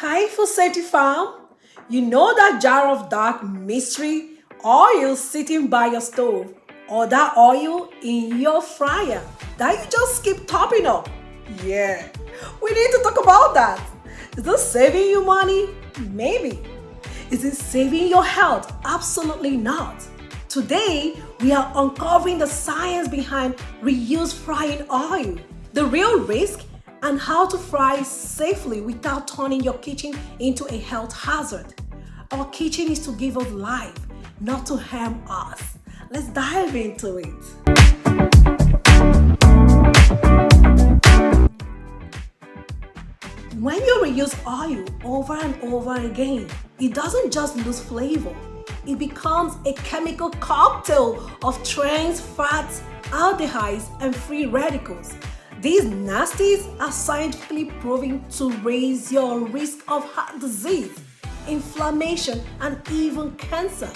Hi, Food Safety Farm. You know that jar of dark mystery oil sitting by your stove, or that oil in your fryer that you just keep topping up? Yeah, we need to talk about that. Is this saving you money? Maybe. Is it saving your health? Absolutely not. Today, we are uncovering the science behind reused frying oil, the real risk, and how to fry safely without turning your kitchen into a health hazard. Our kitchen is to give us life, not to harm us. Let's dive into it. When you reuse oil over and over again, it doesn't just lose flavor, it becomes a chemical cocktail of trans fats, aldehydes, and free radicals. These nasties are scientifically proven to raise your risk of heart disease, inflammation, and even cancer.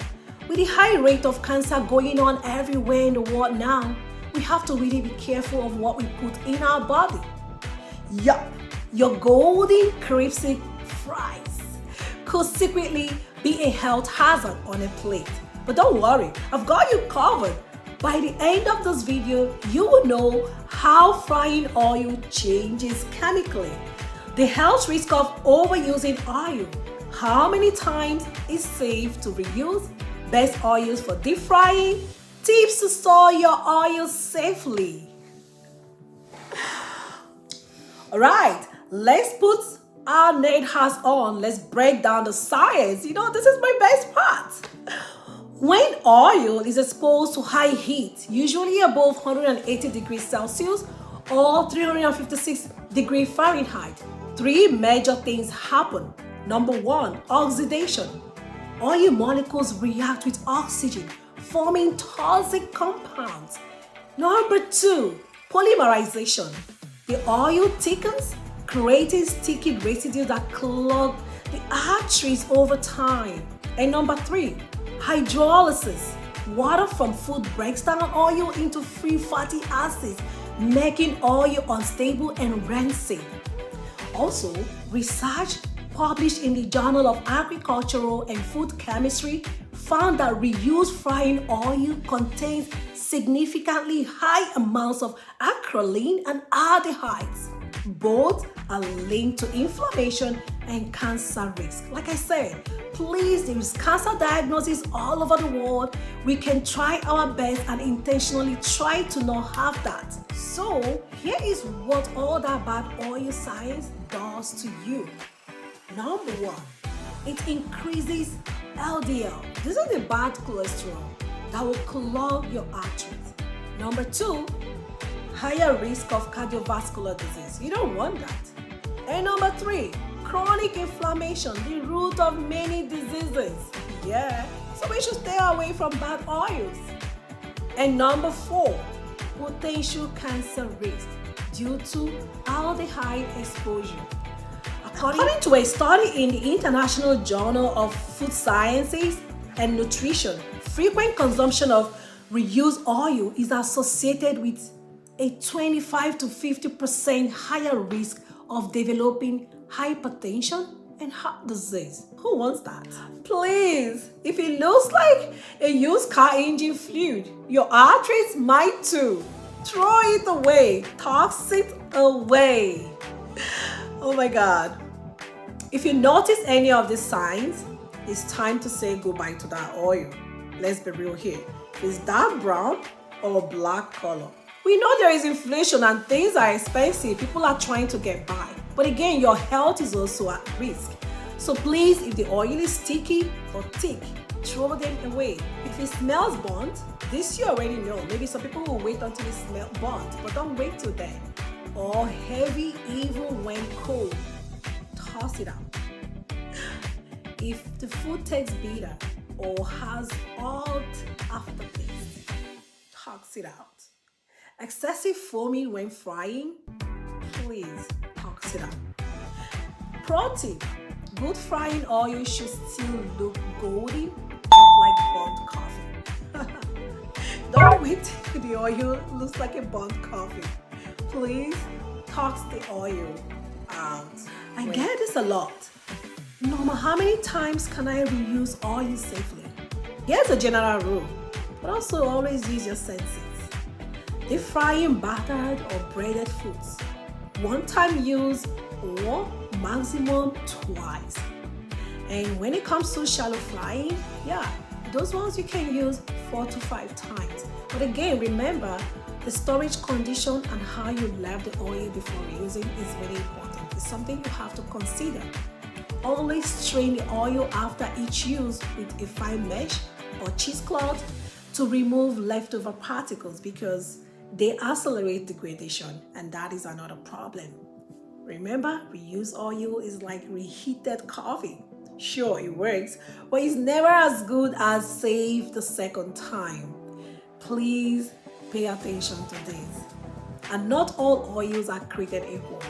With the high rate of cancer going on everywhere in the world now, we have to really be careful of what we put in our body. Yup, your golden crispy fries could secretly be a health hazard on a plate. But don't worry, I've got you covered. By the end of this video, you will know how frying oil changes chemically, the health risk of overusing oil, how many times it's safe to reuse, best oils for deep frying, tips to store your oil safely. Alright, let's put our nerd hats on. Let's break down the science. This is my best part. When oil is exposed to high heat, usually above 180 degrees Celsius or 356 degrees Fahrenheit, three major things happen. Number one, oxidation. Oil molecules react with oxygen, forming toxic compounds. Number two, polymerization. The oil thickens, creating sticky residue that clog the arteries over time. And number three, hydrolysis. Water from food breaks down oil into free fatty acids, making oil unstable and rancid. Also, research published in the Journal of Agricultural and Food Chemistry found that reused frying oil contains significantly high amounts of acrolein and aldehydes. Both are linked to inflammation and cancer risk. Like I said, please, there is cancer diagnosis all over the world. We can try our best and intentionally try to not have that. So, here is what all that bad oil science does to you. Number one, it increases LDL. This is the bad cholesterol that will clog your arteries. Number two, higher risk of cardiovascular disease. You don't want that. And number three, chronic inflammation, the root of many diseases. Yeah, so we should stay away from bad oils. And number four, potential cancer risk due to aldehyde exposure. According to a study in the International Journal of Food Sciences and Nutrition, frequent consumption of reused oil is associated with a 25 to 50% higher risk of developing hypertension and heart disease. Who wants that? Please, if it looks like a used car engine fluid, your arteries might too. Throw it away. Toss it away. Oh my God. If you notice any of these signs, it's time to say goodbye to that oil. Let's be real here. It's dark brown or black color. We know there is inflation and things are expensive. People are trying to get by. But again, your health is also at risk. So please, if the oil is sticky or thick, throw them away. If it smells burnt, this you already know. Maybe some people will wait until it smells burnt, but don't wait till then. Or heavy even when cold, toss it out. If the food tastes bitter or has odd aftertaste, toss it out. Excessive foaming when frying, please toss it out. Pro tip, good frying oil should still look golden, not like burnt coffee. Don't wait till the oil looks like a burnt coffee. Please toss the oil out. I get this a lot. Norma, how many times can I reuse oil safely? Here's a general rule, but also always use your senses. Deep frying battered or breaded foods, one time use or maximum twice. And when it comes to shallow frying, yeah, those ones you can use 4 to 5 times. But again, remember the storage condition and how you left the oil before using is very important. It's something you have to consider. Always strain the oil after each use with a fine mesh or cheesecloth to remove leftover particles because they accelerate degradation, and that is another problem. Remember, reused oil is like reheated coffee. Sure, it works, but it's never as good as save the second time. Please pay attention to this. And not all oils are created equal.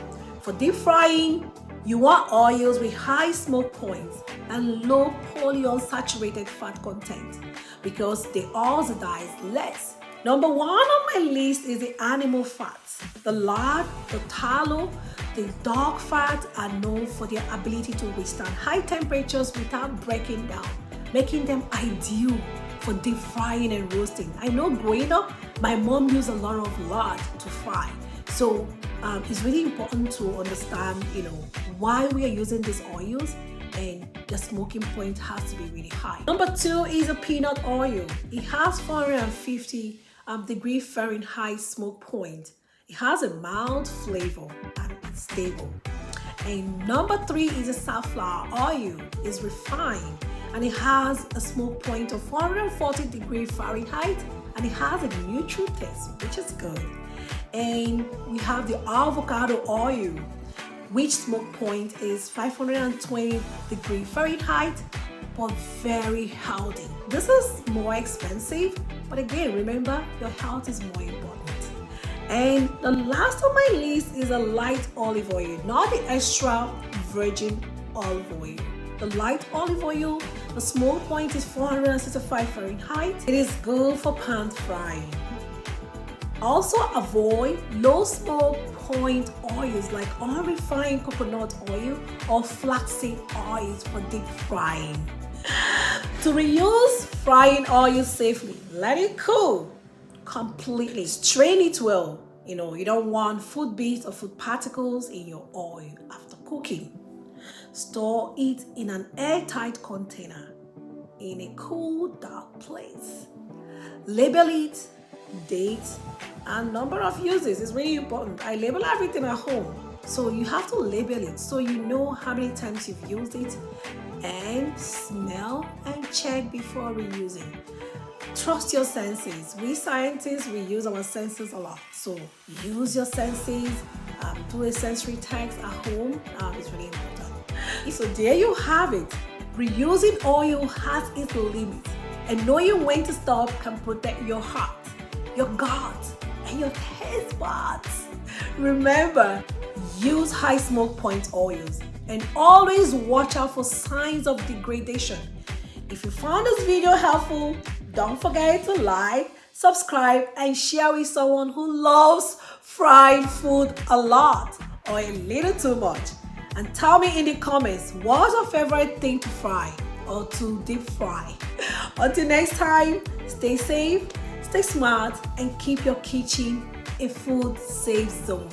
For deep frying, you want oils with high smoke points and low polyunsaturated fat content because they oxidize less. Number 1 on my list is the animal fats. The lard, the tallow, the dog fat are known for their ability to withstand high temperatures without breaking down, making them ideal for deep frying and roasting. I know growing up, my mom used a lot of lard to fry. So it's really important to understand, why we are using these oils, and the smoking point has to be really high. Number 2 is a peanut oil. It has 450 degree Fahrenheit smoke point. It has a mild flavor and it's stable. And number 3 is a safflower oil. It's refined and it has a smoke point of 440 degree Fahrenheit and it has a neutral taste, which is good. And we have the avocado oil, which smoke point is 520 degree Fahrenheit, but very healthy. This is more expensive, but again, remember, your health is more important. And the last on my list is a light olive oil, not the extra virgin olive oil. The light olive oil, the smoke point is 465 Fahrenheit. It is good for pan frying. Also avoid low smoke point oils like unrefined coconut oil or flaxseed oils for deep frying. To reuse frying oil safely, let it cool completely. Strain it well. You don't want food bits or food particles in your oil after cooking. Store it in an airtight container in a cool, dark place. Label it, date, and number of uses is really important. I label everything at home, so you have to label it so you know how many times you've used it, and smell and check before reusing. Trust your senses. We scientists, we use our senses a lot, so use your senses. Do a sensory test at home. It's really important. So there you have it. Reusing oil has its limits, and knowing when to stop can protect your heart, your gut, and your taste buds. Remember, use high smoke point oils and always watch out for signs of degradation. If you found this video helpful, don't forget to like, subscribe, and share with someone who loves fried food a lot or a little too much. And tell me in the comments, what's your favorite thing to fry or to deep fry? Until next time, stay safe, stay smart, and keep your kitchen a food safe zone.